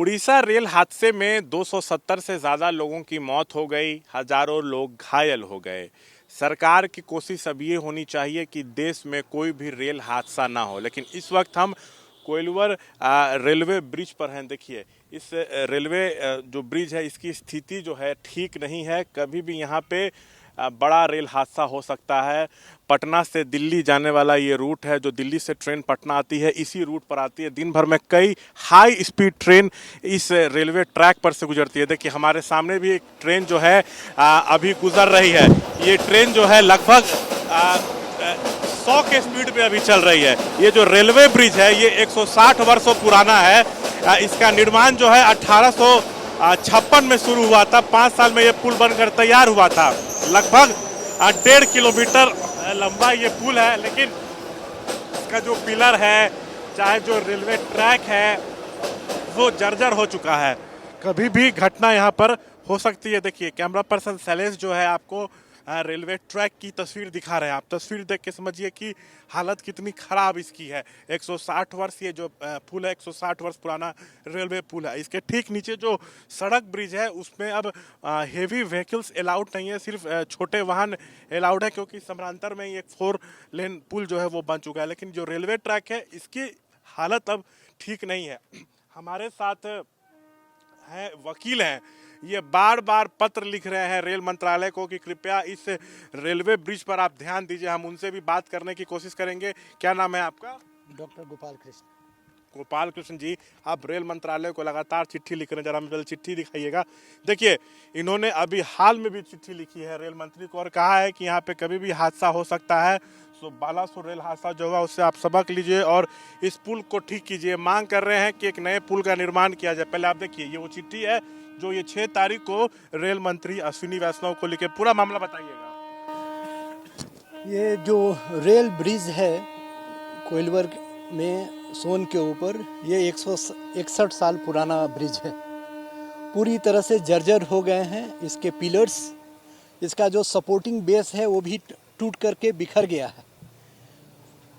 Orissa rail हादसे में 270 से ज़्यादा लोगों की मौत हो गई, हजारों लोग घायल हो गए। सरकार की कोशिश अब ये होनी चाहिए कि देश में कोई भी रेल हादसा ना हो। लेकिन इस वक्त हम कोइलवर रेलवे ब्रिज पर हैं। देखिए, इस रेलवे जो ब्रिज है इसकी स्थिति जो है ठीक नहीं है। कभी भी यहाँ पे बड़ा रेल हादसा हो सकता है। पटना से दिल्ली जाने वाला ये रूट है, जो दिल्ली से ट्रेन पटना आती है इसी रूट पर आती है। दिन भर में कई हाई स्पीड ट्रेन इस रेलवे ट्रैक पर से गुजरती है। देखिए, हमारे सामने भी एक ट्रेन जो है अभी गुजर रही है। ये ट्रेन जो है लगभग 100 के स्पीड पे अभी चल रही है। ये जो रेलवे ब्रिज है ये 160 वर्षों पुराना है। इसका निर्माण जो है 1856 में शुरू हुआ था। 5 साल में ये पुल बनकर तैयार हुआ था। लगभग 1.5 किलोमीटर लंबा ये पुल है, लेकिन इसका जो पिलर है, चाहे जो रेलवे ट्रैक है, वो जर्जर हो चुका है। कभी भी घटना यहाँ पर हो सकती है। देखिए, कैमरा पर्सन शैलेश जो है आपको रेलवे ट्रैक की तस्वीर दिखा रहे हैं। आप तस्वीर देख के समझिए कि हालत कितनी खराब इसकी है। 160 वर्ष ये जो पुल है, 160 वर्ष पुराना रेलवे पुल है। इसके ठीक नीचे जो सड़क ब्रिज है उसमें अब हेवी व्हीकल्स अलाउड नहीं है, सिर्फ छोटे वाहन अलाउड है, क्योंकि समानांतर में एक 4 लेन पुल जो है वो बन चुका है। लेकिन जो रेलवे ट्रैक है इसकी हालत अब ठीक नहीं है। हमारे साथ हैं वकील हैं, ये बार बार पत्र लिख रहे हैं रेल मंत्रालय को कि कृपया इस रेलवे ब्रिज पर आप ध्यान दीजिए। हम उनसे भी बात करने की कोशिश करेंगे। क्या नाम है आपका? डॉक्टर गोपाल कृष्ण। गोपाल कृष्ण जी, आप रेल मंत्रालय को लगातार चिट्ठी लिख रहे हैं, जरा हमें चिट्ठी दिखाइएगा। देखिए, इन्होंने अभी हाल में भी चिट्ठी लिखी है रेल मंत्री को और कहा है कि यहाँ पे कभी भी हादसा हो सकता है। तो बालासोर रेल हादसा जो होगा उससे आप सबक लीजिए और इस पुल को ठीक कीजिए। मांग कर रहे हैं कि एक नए पुल का निर्माण किया जाए। पहले आप देखिए, ये वो चिट्ठी है जो ये 6 तारीख को रेल मंत्री अश्विनी वैष्णव को लिखे। पूरा मामला बताइएगा। ये जो रेल ब्रिज है कोइलवर में सोन के ऊपर, ये 161 साल पुराना ब्रिज है। पूरी तरह से जर्जर हो गए हैं इसके पिलर्स। इसका जो सपोर्टिंग बेस है वो भी टूट करके बिखर गया है।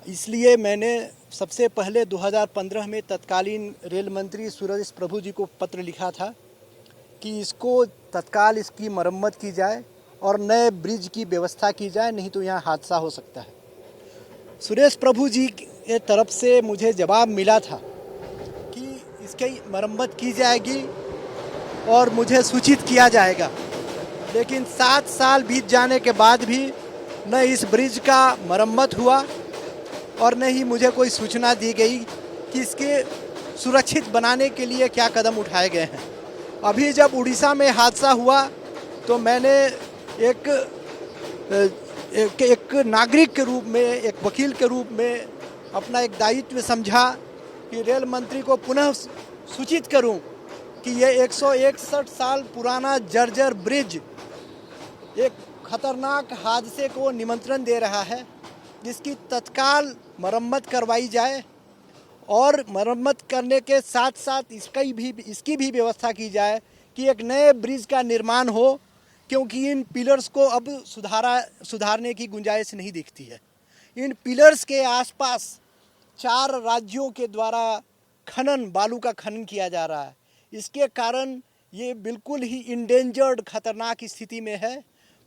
इसलिए मैंने सबसे पहले 2015 में तत्कालीन रेल मंत्री सुरेश प्रभु जी को पत्र लिखा था कि इसको तत्काल इसकी मरम्मत की जाए और नए ब्रिज की व्यवस्था की जाए, नहीं तो यहाँ हादसा हो सकता है। सुरेश प्रभु जी के तरफ से मुझे जवाब मिला था कि इसकी मरम्मत की जाएगी और मुझे सूचित किया जाएगा। लेकिन 7 साल बीत जाने के बाद भी न इस ब्रिज का मरम्मत हुआ और न ही मुझे कोई सूचना दी गई कि इसके सुरक्षित बनाने के लिए क्या कदम उठाए गए हैं। अभी जब उड़ीसा में हादसा हुआ तो मैंने एक नागरिक के रूप में, एक वकील के रूप में अपना एक दायित्व समझा कि रेल मंत्री को पुनः सूचित करूं कि ये 161 साल पुराना जर्जर ब्रिज एक खतरनाक हादसे को निमंत्रण दे रहा है, जिसकी तत्काल मरम्मत करवाई जाए और मरम्मत करने के साथ साथ इसकी भी व्यवस्था की जाए कि एक नए ब्रिज का निर्माण हो, क्योंकि इन पिलर्स को अब सुधारने की गुंजाइश नहीं दिखती है। इन पिलर्स के आसपास 4 राज्यों के द्वारा बालू का खनन किया जा रहा है। इसके कारण ये बिल्कुल ही इंडेंजर्ड, खतरनाक स्थिति में है।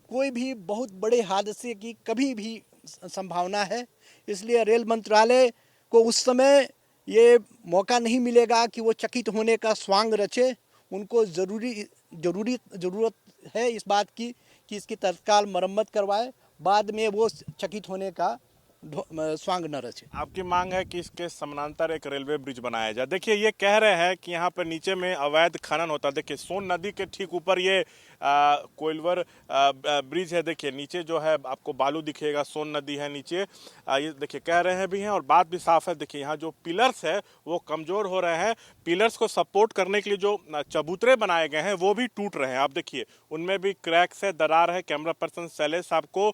कोई भी बहुत बड़े हादसे की कभी भी संभावना है। इसलिए रेल मंत्रालय को उस समय ये मौका नहीं मिलेगा कि वो चकित होने का स्वांग रचे। उनको ज़रूरत है इस बात की कि इसकी तत्काल मरम्मत करवाए, बाद में वो चकित होने का स्वांग न रचे। आपकी मांग है कि इसके समानांतर एक रेलवे ब्रिज बनाया जाए। देखिए, ये कह रहे हैं कि यहाँ पर नीचे में अवैध खनन होता है। देखिए, सोन नदी के ठीक ऊपर ये कोइलवर ब्रिज है। देखिए, नीचे जो है आपको बालू दिखेगा, सोन नदी है नीचे। ये देखिए, कह रहे हैं भी हैं और बात भी साफ है। देखिए, यहाँ जो पिलर्स है वो कमजोर हो रहे हैं। पिलर्स को सपोर्ट करने के लिए जो चबूतरे बनाए गए हैं वो भी टूट रहे हैं। आप देखिए, उनमें भी क्रैक्स है, दरार है। कैमरा पर्सन शैलेश आपको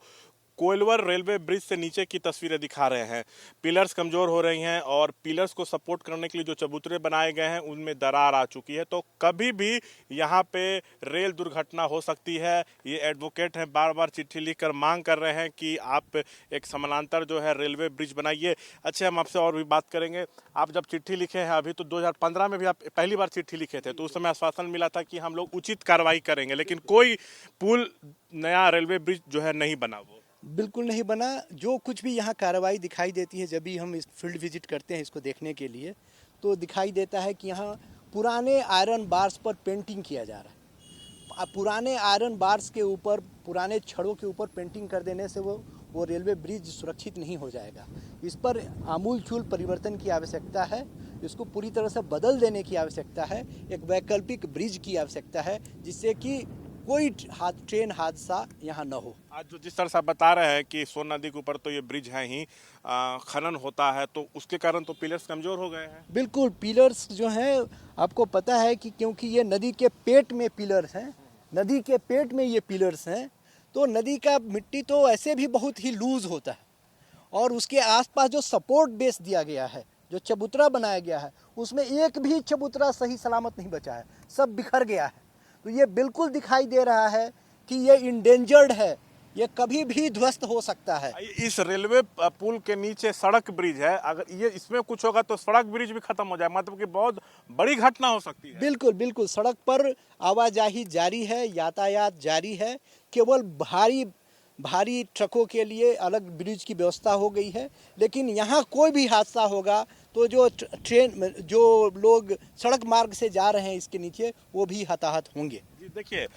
कोइलवर रेलवे ब्रिज से नीचे की तस्वीरें दिखा रहे हैं। पिलर्स कमजोर हो रही हैं और पिलर्स को सपोर्ट करने के लिए जो चबूतरे बनाए गए हैं उनमें दरार आ चुकी है, तो कभी भी यहाँ पे रेल दुर्घटना हो सकती है। ये एडवोकेट हैं, बार बार चिट्ठी लिखकर मांग कर रहे हैं कि आप एक समानांतर जो है रेलवे ब्रिज बनाइए। अच्छा, हम आपसे और भी बात करेंगे। आप जब चिट्ठी लिखे हैं, अभी तो 2015 में भी आप पहली बार चिट्ठी लिखे थे, तो उस समय आश्वासन मिला था कि हम लोग उचित कार्रवाई करेंगे, लेकिन कोई पुल, नया रेलवे ब्रिज जो है नहीं बना। वो बिल्कुल नहीं बना। जो कुछ भी यहाँ कार्रवाई दिखाई देती है, जब भी हम इस फील्ड विजिट करते हैं इसको देखने के लिए, तो दिखाई देता है कि यहाँ पुराने आयरन बार्स पर पेंटिंग किया जा रहा है। पुराने आयरन बार्स के ऊपर, पुराने छड़ों के ऊपर पेंटिंग कर देने से वो रेलवे ब्रिज सुरक्षित नहीं हो जाएगा। इस पर आमूलचूल परिवर्तन की आवश्यकता है। इसको पूरी तरह से बदल देने की आवश्यकता है। एक वैकल्पिक ब्रिज की आवश्यकता है, जिससे कि कोई ट्रेन हादसा यहाँ न हो। आज जो जिस तरह से आप बता रहे हैं कि सोन नदी के ऊपर तो ये ब्रिज है ही, खनन होता है, तो उसके कारण तो पिलर्स कमजोर हो गए हैं। बिल्कुल, पिलर्स जो हैं, आपको पता है कि क्योंकि ये नदी के पेट में पिलर्स हैं, नदी के पेट में ये पिलर्स हैं, तो नदी का मिट्टी तो ऐसे भी बहुत ही लूज होता है, और उसके आसपास जो सपोर्ट बेस दिया गया है, जो चबूतरा बनाया गया है, उसमें एक भी चबूतरा सही सलामत नहीं बचा है, सब बिखर गया है। तो ये बिल्कुल दिखाई दे रहा है कि ये इंडेंजर्ड है, ये कभी भी ध्वस्त हो सकता है। इस रेलवे पुल के नीचे सड़क ब्रिज है, अगर ये इसमें कुछ होगा तो सड़क ब्रिज भी खत्म हो जाए, मतलब कि बहुत बड़ी घटना हो सकती है। बिल्कुल बिल्कुल, सड़क पर आवाजाही जारी है, यातायात जारी है। केवल भारी ट्रकों के लिए अलग ब्रिज की व्यवस्था हो गई है, लेकिन यहाँ कोई भी हादसा होगा तो जो ट्रेन, जो लोग सड़क मार्ग से जा रहे हैं इसके नीचे, वो भी हताहत होंगे। जी देखिए,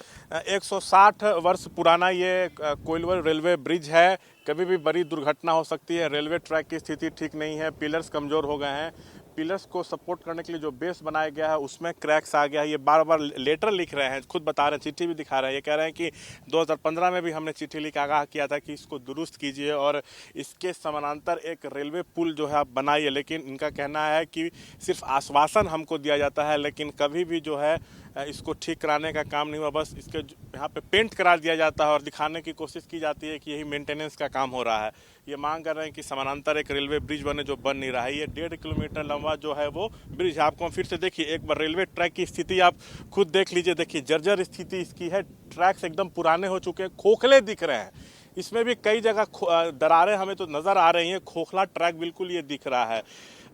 160 वर्ष पुराना ये कोइलवर रेलवे ब्रिज है। कभी भी बड़ी दुर्घटना हो सकती है। रेलवे ट्रैक की स्थिति ठीक नहीं है, पिलर्स कमजोर हो गए हैं। पिलर्स को सपोर्ट करने के लिए जो बेस बनाया गया है उसमें क्रैक्स आ गया है। ये बार बार लेटर लिख रहे हैं, खुद बता रहे हैं, चिट्ठी भी दिखा रहे हैं। ये कह रहे हैं कि 2015 में भी हमने चिट्ठी लिख आगाह किया था कि इसको दुरुस्त कीजिए और इसके समानांतर एक रेलवे पुल जो है आप बनाइए, लेकिन इनका कहना है कि सिर्फ आश्वासन हमको दिया जाता है, लेकिन कभी भी जो है इसको ठीक कराने का काम नहीं हुआ। बस इसके यहाँ पे पेंट करा दिया जाता है और दिखाने की कोशिश की जाती है कि यही मेंटेनेंस का काम हो रहा है। ये मांग कर रहे हैं कि समानांतर एक रेलवे ब्रिज बने, जो बन नहीं रहा है। ये 1.5 किलोमीटर लंबा जो है वो ब्रिज है। आपको फिर से देखिए, एक बार रेलवे ट्रैक की स्थिति आप खुद देख लीजिए। देखिए, जर्जर स्थिति इसकी है, ट्रैक्स एकदम पुराने हो चुके हैं, खोखले दिख रहे हैं। इसमें भी कई जगह दरारें हमें तो नज़र आ रही हैं, खोखला ट्रैक बिल्कुल ये दिख रहा है।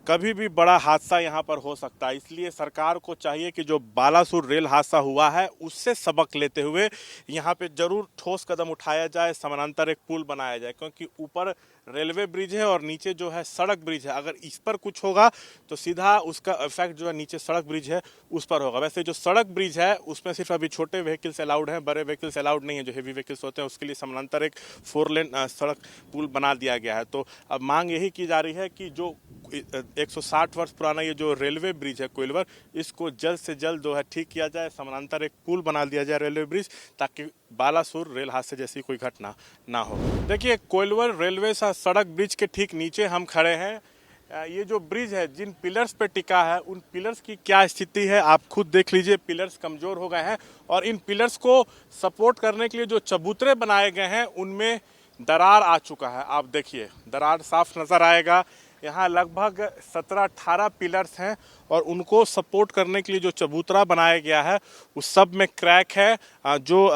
कभी भी बड़ा हादसा यहाँ पर हो सकता है, इसलिए सरकार को चाहिए कि जो बालासुर रेल हादसा हुआ है उससे सबक लेते हुए यहाँ पे जरूर ठोस कदम उठाया जाए, समानांतर एक पुल बनाया जाए, क्योंकि ऊपर रेलवे ब्रिज है और नीचे जो है सड़क ब्रिज है। अगर इस पर कुछ होगा तो सीधा उसका इफेक्ट जो है नीचे सड़क ब्रिज है उस पर होगा। वैसे जो सड़क ब्रिज है उसमें सिर्फ अभी छोटे व्हीकल्स अलाउड हैं, बड़े व्हीकल्स अलाउड नहीं है। जो हेवी व्हीकल्स होते हैं उसके लिए समानांतर एक 4 लेन सड़क पुल बना दिया गया है। तो अब मांग यही की जा रही है कि जो 160 वर्ष पुराना ये जो रेलवे ब्रिज है कोइलवर, इसको जल्द से जल्द जो है ठीक किया जाए, समानांतर एक पुल बना दिया जाए रेलवे ब्रिज, ताकि बालासुर रेल हादसे जैसी कोई घटना ना हो। देखिए, कोइलवर रेलवे सड़क ब्रिज के ठीक नीचे हम खड़े हैं। ये जो ब्रिज है जिन पिलर्स पे टिका है, उन पिलर्स की क्या स्थिति है आप खुद देख लीजिए। पिलर्स कमजोर हो गए हैं और इन पिलर्स को सपोर्ट करने के लिए जो चबूतरे बनाए गए हैं उनमें दरार आ चुका है। आप देखिए, दरार साफ नजर आएगा। यहाँ लगभग 17-18 पिलर्स हैं और उनको सपोर्ट करने के लिए जो चबूतरा बनाया गया है उस सब में क्रैक है। जो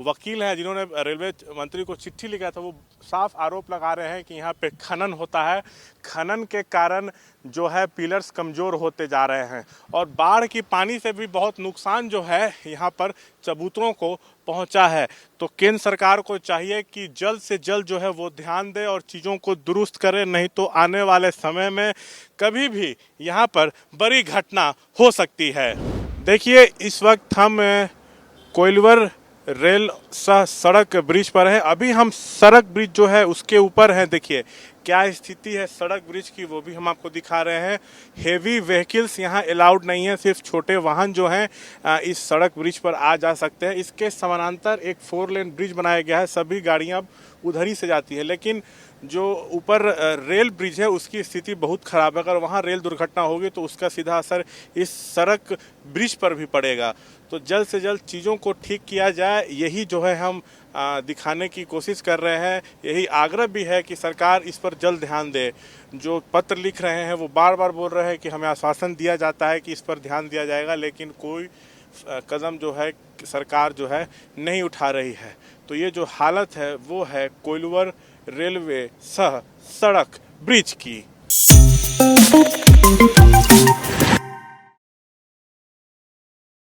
वकील हैं जिन्होंने रेलवे मंत्री को चिट्ठी लिखा था, वो साफ आरोप लगा रहे हैं कि यहाँ पे खनन होता है, खनन के कारण जो है पिलर्स कमज़ोर होते जा रहे हैं और बाढ़ की पानी से भी बहुत नुकसान जो है यहाँ पर चबूतरों को पहुँचा है। तो केंद्र सरकार को चाहिए कि जल्द से जल्द जो है वो ध्यान दे और चीज़ों को दुरुस्त करे, नहीं तो आने वाले समय में कभी भी यहाँ पर बड़ी घटना हो सकती है। देखिए, इस वक्त हम कोइलवर रेल सड़क ब्रिज पर है। अभी हम सड़क ब्रिज जो है उसके ऊपर हैं। देखिए क्या स्थिति है सड़क ब्रिज की, वो भी हम आपको दिखा रहे हैं। हेवी व्हीकल्स यहाँ अलाउड नहीं है, सिर्फ छोटे वाहन जो हैं इस सड़क ब्रिज पर आ जा सकते हैं। इसके समानांतर एक 4 लेन ब्रिज बनाया गया है, सभी गाड़ियाँ उधर ही से जाती है। लेकिन जो ऊपर रेल ब्रिज है उसकी स्थिति बहुत खराब है। अगर वहाँ रेल दुर्घटना होगी तो उसका सीधा असर इस सड़क ब्रिज पर भी पड़ेगा। तो जल्द से जल्द चीज़ों को ठीक किया जाए, यही जो है हम दिखाने की कोशिश कर रहे हैं। यही आग्रह भी है कि सरकार इस पर जल्द ध्यान दे। जो पत्र लिख रहे हैं वो बार बार बोल रहे हैं कि हमें आश्वासन दिया जाता है कि इस पर ध्यान दिया जाएगा, लेकिन कोई कदम जो है सरकार जो है नहीं उठा रही है। तो ये जो हालत है वो है कोइलवर रेलवे सह सड़क ब्रिज की।